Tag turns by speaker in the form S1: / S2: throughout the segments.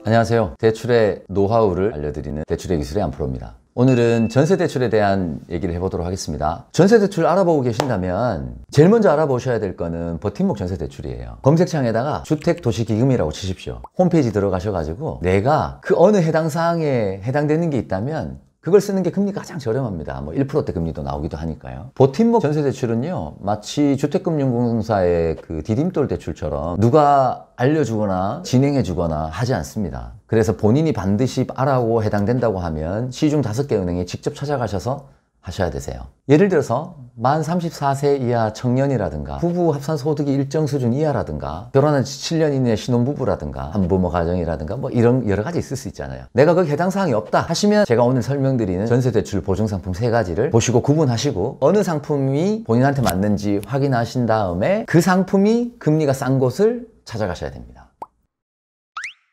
S1: 안녕하세요. 대출의 노하우를 알려드리는 대출의 기술의 안프로입니다. 오늘은 전세대출에 대한 얘기를 해보도록 하겠습니다. 전세대출 알아보고 계신다면 제일 먼저 알아보셔야 될 거는 버팀목 전세대출이에요. 검색창에다가 주택도시기금이라고 치십시오. 홈페이지 들어가셔가지고 내가 그 어느 해당 사항에 해당되는 게 있다면 그걸 쓰는 게 금리가 가장 저렴합니다. 뭐 1%대 금리도 나오기도 하니까요. 버팀목 전세대출은요, 마치 주택금융공사의 그 디딤돌 대출처럼 누가 알려주거나 진행해주거나 하지 않습니다. 그래서 본인이 반드시 알아고 해당된다고 하면 시중 5개 은행에 직접 찾아가셔서 하셔야 되세요. 예를 들어서 만 34세 이하 청년이라든가 부부 합산 소득이 일정 수준 이하라든가 결혼한 지 7년 이내 신혼부부라든가 한부모 가정이라든가 뭐 이런 여러 가지 있을 수 있잖아요. 내가 거기 해당 사항이 없다 하시면 제가 오늘 설명드리는 전세대출 보증상품 3가지를 보시고 구분하시고 어느 상품이 본인한테 맞는지 확인하신 다음에 그 상품이 금리가 싼 곳을 찾아가셔야 됩니다.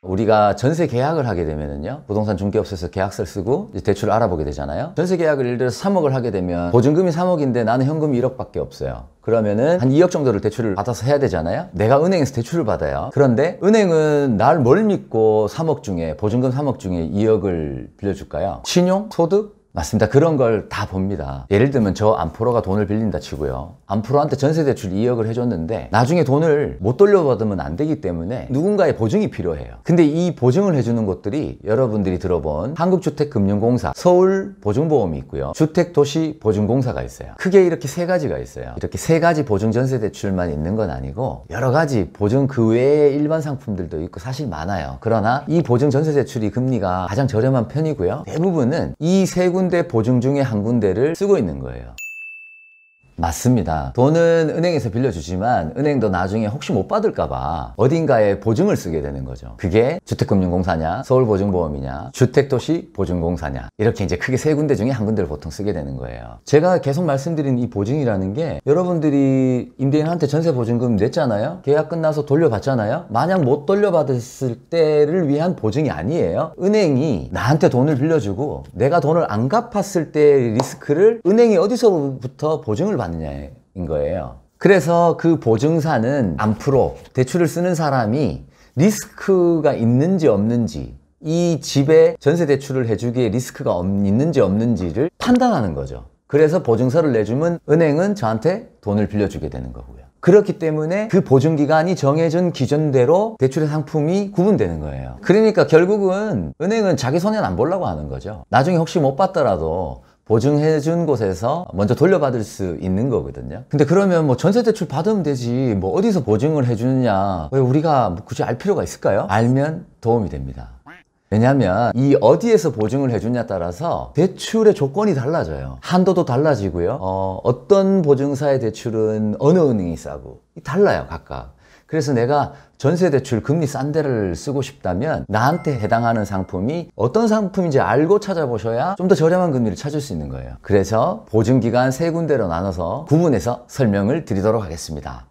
S1: 우리가 전세 계약을 하게 되면은요, 부동산 중개업소에서 계약서를 쓰고 이제 대출을 알아보게 되잖아요. 전세 계약을 예를 들어서 3억을 하게 되면 보증금이 3억인데 나는 현금이 1억밖에 없어요. 그러면은 한 2억 정도를 대출을 받아서 해야 되잖아요. 내가 은행에서 대출을 받아요. 그런데 은행은 날 뭘 믿고 3억 중에 보증금 3억 중에 2억을 빌려줄까요? 신용? 소득? 맞습니다. 그런 걸 다 봅니다. 예를 들면 저 안프로가 돈을 빌린다 치고요. 안프로한테 전세대출 2억을 해줬는데 나중에 돈을 못 돌려받으면 안 되기 때문에 누군가의 보증이 필요해요. 근데 이 보증을 해주는 곳들이 여러분들이 들어본 한국주택금융공사, 서울보증보험이 있고요. 주택도시보증공사가 있어요. 크게 이렇게 3가지가 있어요. 이렇게 3가지 보증 전세대출만 있는 건 아니고 여러 가지 보증 그 외에 일반 상품들도 있고 사실 많아요. 그러나 이 보증 전세대출이 금리가 가장 저렴한 편이고요. 대부분은 이 3군데 보증 중에 한 군데를 쓰고 있는 거예요. 맞습니다. 돈은 은행에서 빌려주지만 은행도 나중에 혹시 못 받을까봐 어딘가에 보증을 쓰게 되는 거죠. 그게 주택금융공사냐, 서울보증보험이냐, 주택도시보증공사냐, 이렇게 이제 크게 3군데 중에 한 군데를 보통 쓰게 되는 거예요. 제가 계속 말씀드린 이 보증이라는 게 여러분들이 임대인한테 전세보증금 냈잖아요. 계약 끝나서 돌려받잖아요. 만약 못 돌려받았을 때를 위한 보증이 아니에요. 은행이 나한테 돈을 빌려주고 내가 돈을 안 갚았을 때의 리스크를 은행이 어디서부터 보증을 받느냐인 거예요. 그래서 그 보증사는 안프로, 대출을 쓰는 사람이 리스크가 있는지 없는지, 이 집에 전세 대출을 해주기에 리스크가 있는지 없는지를 판단하는 거죠. 그래서 보증서를 내주면 은행은 저한테 돈을 빌려주게 되는 거고요. 그렇기 때문에 그 보증기간이 정해진 기준대로 대출의 상품이 구분되는 거예요. 그러니까 결국은 은행은 자기 손해는 안 보려고 하는 거죠. 나중에 혹시 못 받더라도 보증해준 곳에서 먼저 돌려받을 수 있는 거거든요. 근데 그러면 뭐 전세대출 받으면 되지 뭐 어디서 보증을 해주느냐 왜 우리가 굳이 알 필요가 있을까요? 알면 도움이 됩니다. 왜냐하면 이 어디에서 보증을 해주냐에 따라서 대출의 조건이 달라져요. 한도도 달라지고요. 어떤 보증사의 대출은 어느 은행이 싸고 달라요 각각. 그래서 내가 전세대출 금리 싼 데를 쓰고 싶다면 나한테 해당하는 상품이 어떤 상품인지 알고 찾아보셔야 좀 더 저렴한 금리를 찾을 수 있는 거예요. 그래서 보증기간 3군데로 나눠서 구분해서 설명을 드리도록 하겠습니다.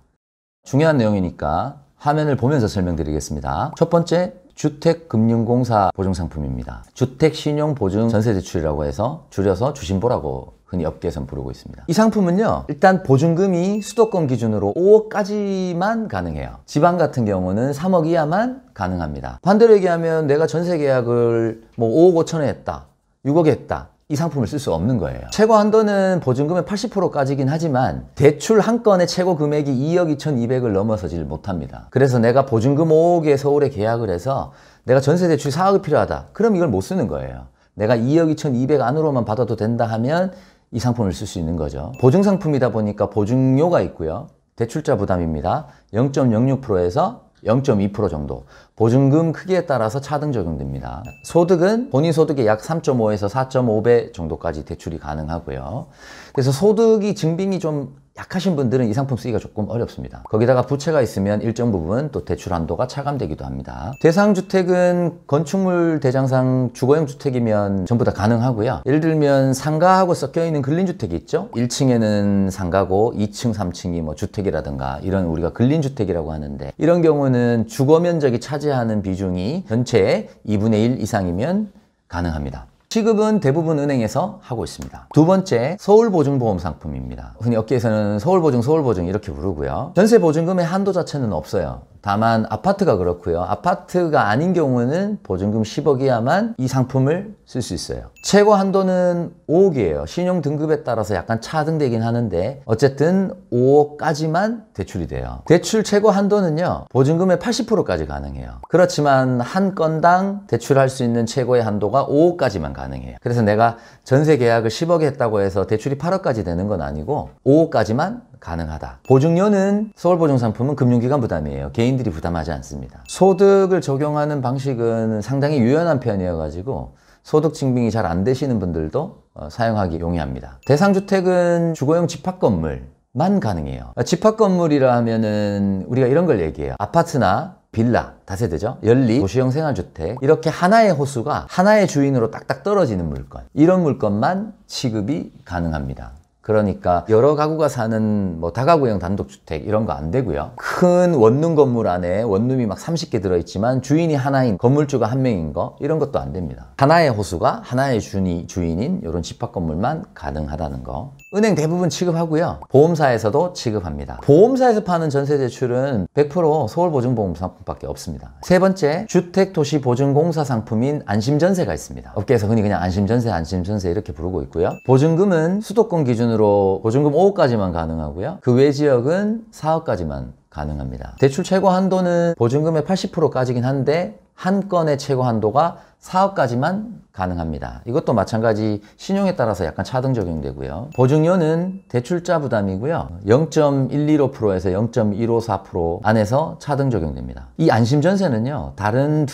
S1: 중요한 내용이니까 화면을 보면서 설명드리겠습니다. 첫 번째, 주택금융공사 보증상품입니다. 주택신용보증 전세대출이라고 해서 줄여서 주신보라고 흔히 업계에선 부르고 있습니다. 이 상품은요, 일단 보증금이 수도권 기준으로 5억까지만 가능해요. 지방 같은 경우는 3억 이하만 가능합니다. 반대로 얘기하면 내가 전세 계약을 뭐 5억 5천에 했다, 6억에 했다, 이 상품을 쓸 수 없는 거예요. 최고 한도는 보증금의 80%까지긴 하지만 대출 한 건의 최고 금액이 2억 2,200을 넘어서질 못합니다. 그래서 내가 보증금 5억에 서울에 계약을 해서 내가 전세 대출 4억이 필요하다. 그럼 이걸 못 쓰는 거예요. 내가 2억 2,200 안으로만 받아도 된다 하면 이 상품을 쓸 수 있는 거죠. 보증상품이다 보니까 보증료가 있고요. 대출자 부담입니다. 0.06%에서 0.2% 정도. 보증금 크기에 따라서 차등 적용됩니다. 소득은 본인 소득의 약 3.5에서 4.5배 정도까지 대출이 가능하고요. 그래서 소득이 증빙이 좀 약하신 분들은 이 상품 쓰기가 조금 어렵습니다. 거기다가 부채가 있으면 일정 부분 또 대출 한도가 차감되기도 합니다. 대상주택은 건축물 대장상 주거용 주택이면 전부 다 가능하고요. 예를 들면 상가하고 섞여있는 근린주택이 있죠. 1층에는 상가고 2층, 3층이 뭐 주택이라든가 이런 우리가 근린주택이라고 하는데 이런 경우는 주거 면적이 차지하는 비중이 전체의 2분의 1 이상이면 가능합니다. 지급은 대부분 은행에서 하고 있습니다. 두 번째, 서울보증보험 상품입니다. 흔히 업계에서는 서울보증 이렇게 부르고요. 전세보증금의 한도 자체는 없어요. 다만 아파트가 그렇고요. 아파트가 아닌 경우는 보증금 10억 이하만 이 상품을 쓸 수 있어요. 최고 한도는 5억이에요. 신용 등급에 따라서 약간 차등되긴 하는데 어쨌든 5억까지만 대출이 돼요. 대출 최고 한도는요, 보증금의 80%까지 가능해요. 그렇지만 한 건당 대출할 수 있는 최고의 한도가 5억까지만 가능해요. 그래서 내가 전세 계약을 10억에 했다고 해서 대출이 8억까지 되는 건 아니고 5억까지만 가능하다. 보증료는 서울보증상품은 금융기관 부담이에요. 개인들이 부담하지 않습니다. 소득을 적용하는 방식은 상당히 유연한 편이어가지고 소득 증빙이 잘 안 되시는 분들도 사용하기 용이합니다. 대상주택은 주거용 집합건물만 가능해요. 집합건물이라 하면은 우리가 이런 걸 얘기해요. 아파트나 빌라, 다세대죠? 연립, 도시형 생활주택, 이렇게 하나의 호수가 하나의 주인으로 딱딱 떨어지는 물건, 이런 물건만 취급이 가능합니다. 그러니까 여러 가구가 사는 뭐 다가구형 단독주택 이런 거 안 되고요. 큰 원룸 건물 안에 원룸이 막 30개 들어있지만 주인이 하나인, 건물주가 한 명인 거, 이런 것도 안 됩니다. 하나의 호수가 하나의 주인인 이런 집합 건물만 가능하다는 거. 은행 대부분 취급하고요. 보험사에서도 취급합니다. 보험사에서 파는 전세대출은 100% 서울보증보험 상품밖에 없습니다. 세 번째, 주택도시보증공사 상품인 안심전세가 있습니다. 업계에서 흔히 그냥 안심전세 이렇게 부르고 있고요. 보증금은 수도권 기준으로 보증금 5억까지만 가능하고요. 그 외 지역은 4억까지만 가능합니다. 대출 최고 한도는 보증금의 80%까지긴 한데 한 건의 최고 한도가 4억까지만 가능합니다. 이것도 마찬가지 신용에 따라서 약간 차등 적용되고요. 보증료는 대출자 부담이고요. 0.125%에서 0.154% 안에서 차등 적용됩니다. 이 안심전세는요, 다른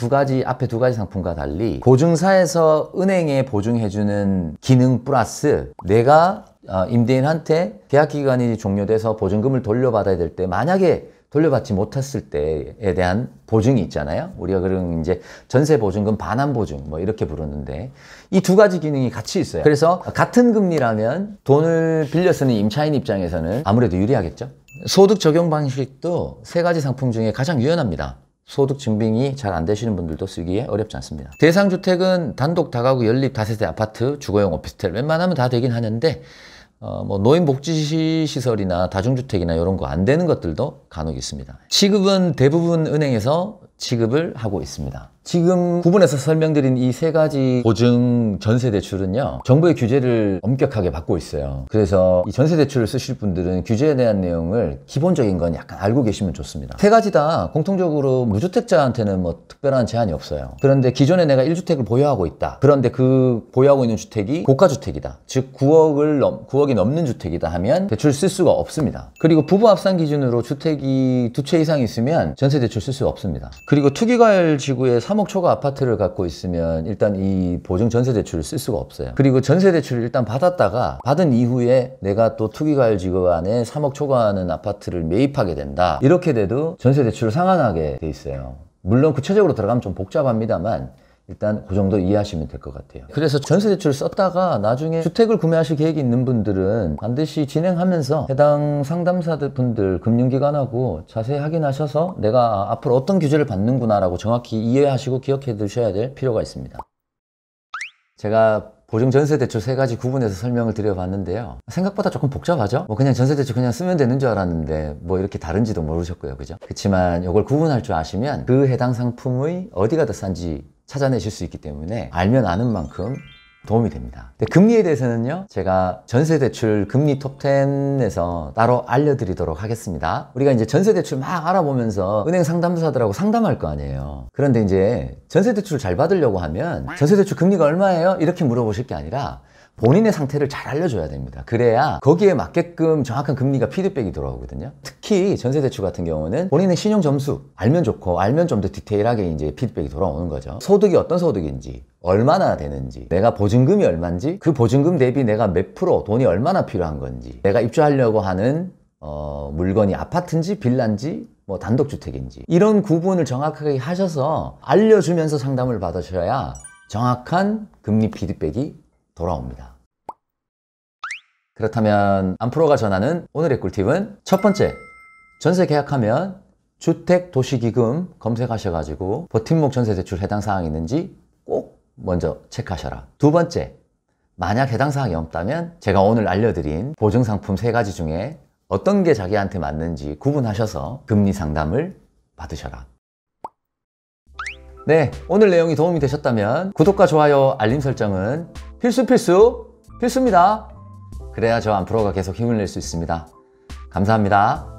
S1: 앞에 두 가지 상품과 달리 보증사에서 은행에 보증해주는 기능 플러스 내가 임대인한테 계약 기간이 종료돼서 보증금을 돌려받아야 될 때 만약에 돌려받지 못했을 때에 대한 보증이 있잖아요. 우리가 그런 이제 전세 보증금 반환 보증 뭐 이렇게 부르는데 이 두 가지 기능이 같이 있어요. 그래서 같은 금리라면 돈을 빌려 쓰는 임차인 입장에서는 아무래도 유리하겠죠. 소득 적용 방식도 세 가지 상품 중에 가장 유연합니다. 소득 증빙이 잘 안 되시는 분들도 쓰기에 어렵지 않습니다. 대상주택은 단독 다가구 연립 다세대 아파트 주거용 오피스텔 웬만하면 다 되긴 하는데 뭐 노인복지시설이나 다중주택이나 이런 거 안 되는 것들도 간혹 있습니다. 취급은 대부분 은행에서 취급을 하고 있습니다. 지금 구분해서 설명드린 이 세 가지 보증 전세대출은요, 정부의 규제를 엄격하게 받고 있어요. 그래서 이 전세대출을 쓰실 분들은 규제에 대한 내용을 기본적인 건 약간 알고 계시면 좋습니다. 세 가지 다 공통적으로 무주택자한테는 뭐 특별한 제한이 없어요. 그런데 기존에 내가 1주택을 보유하고 있다. 그런데 그 보유하고 있는 주택이 고가주택이다. 즉 9억이 넘는 주택이다 하면 대출 쓸 수가 없습니다. 그리고 부부 합산 기준으로 주택이 2채 이상 있으면 전세대출 쓸 수가 없습니다. 그리고 투기과열 지구에 3억 초과 아파트를 갖고 있으면 일단 이 보증 전세대출을 쓸 수가 없어요. 그리고 전세대출을 일단 받은 이후에 내가 또 투기과열 지구 안에 3억 초과하는 아파트를 매입하게 된다. 이렇게 돼도 전세대출을 상환하게 돼 있어요. 물론 구체적으로 들어가면 좀 복잡합니다만 일단 그 정도 이해하시면 될 것 같아요. 그래서 전세대출 썼다가 나중에 주택을 구매하실 계획이 있는 분들은 반드시 진행하면서 해당 상담사분들, 금융기관하고 자세히 확인하셔서 내가 앞으로 어떤 규제를 받는구나라고 정확히 이해하시고 기억해 두셔야 될 필요가 있습니다. 제가 보증 전세대출 세 가지 구분해서 설명을 드려봤는데요. 생각보다 조금 복잡하죠? 뭐 그냥 전세대출 그냥 쓰면 되는 줄 알았는데 뭐 이렇게 다른지도 모르셨고요. 그죠? 그렇지만 이걸 구분할 줄 아시면 그 해당 상품의 어디가 더 싼지 찾아내실 수 있기 때문에 알면 아는 만큼 도움이 됩니다. 근데 금리에 대해서는요, 제가 전세대출 금리 톱10에서 따로 알려드리도록 하겠습니다. 우리가 이제 전세대출 막 알아보면서 은행 상담사들하고 상담할 거 아니에요. 그런데 이제 전세대출을 잘 받으려고 하면 전세대출 금리가 얼마예요? 이렇게 물어보실 게 아니라 본인의 상태를 잘 알려줘야 됩니다. 그래야 거기에 맞게끔 정확한 금리가 피드백이 들어오거든요. 특히 전세대출 같은 경우는 본인의 신용 점수 알면 좋고, 알면 좀 더 디테일하게 이제 피드백이 돌아오는 거죠. 소득이 어떤 소득인지, 얼마나 되는지, 내가 보증금이 얼마인지, 그 보증금 대비 내가 몇 프로 돈이 얼마나 필요한 건지, 내가 입주하려고 하는 물건이 아파트인지 빌라인지 뭐 단독주택인지, 이런 구분을 정확하게 하셔서 알려주면서 상담을 받으셔야 정확한 금리 피드백이 돌아옵니다. 그렇다면 안프로가 전하는 오늘의 꿀팁은, 첫 번째, 전세 계약하면 주택도시기금 검색하셔가지고 버팀목 전세대출 해당 사항이 있는지 꼭 먼저 체크하셔라. 두 번째, 만약 해당 사항이 없다면 제가 오늘 알려드린 보증상품 세 가지 중에 어떤 게 자기한테 맞는지 구분하셔서 금리 상담을 받으셔라. 네, 오늘 내용이 도움이 되셨다면 구독과 좋아요, 알림 설정은 필수입니다. 그래야 저 안프로가 계속 힘을 낼 수 있습니다. 감사합니다.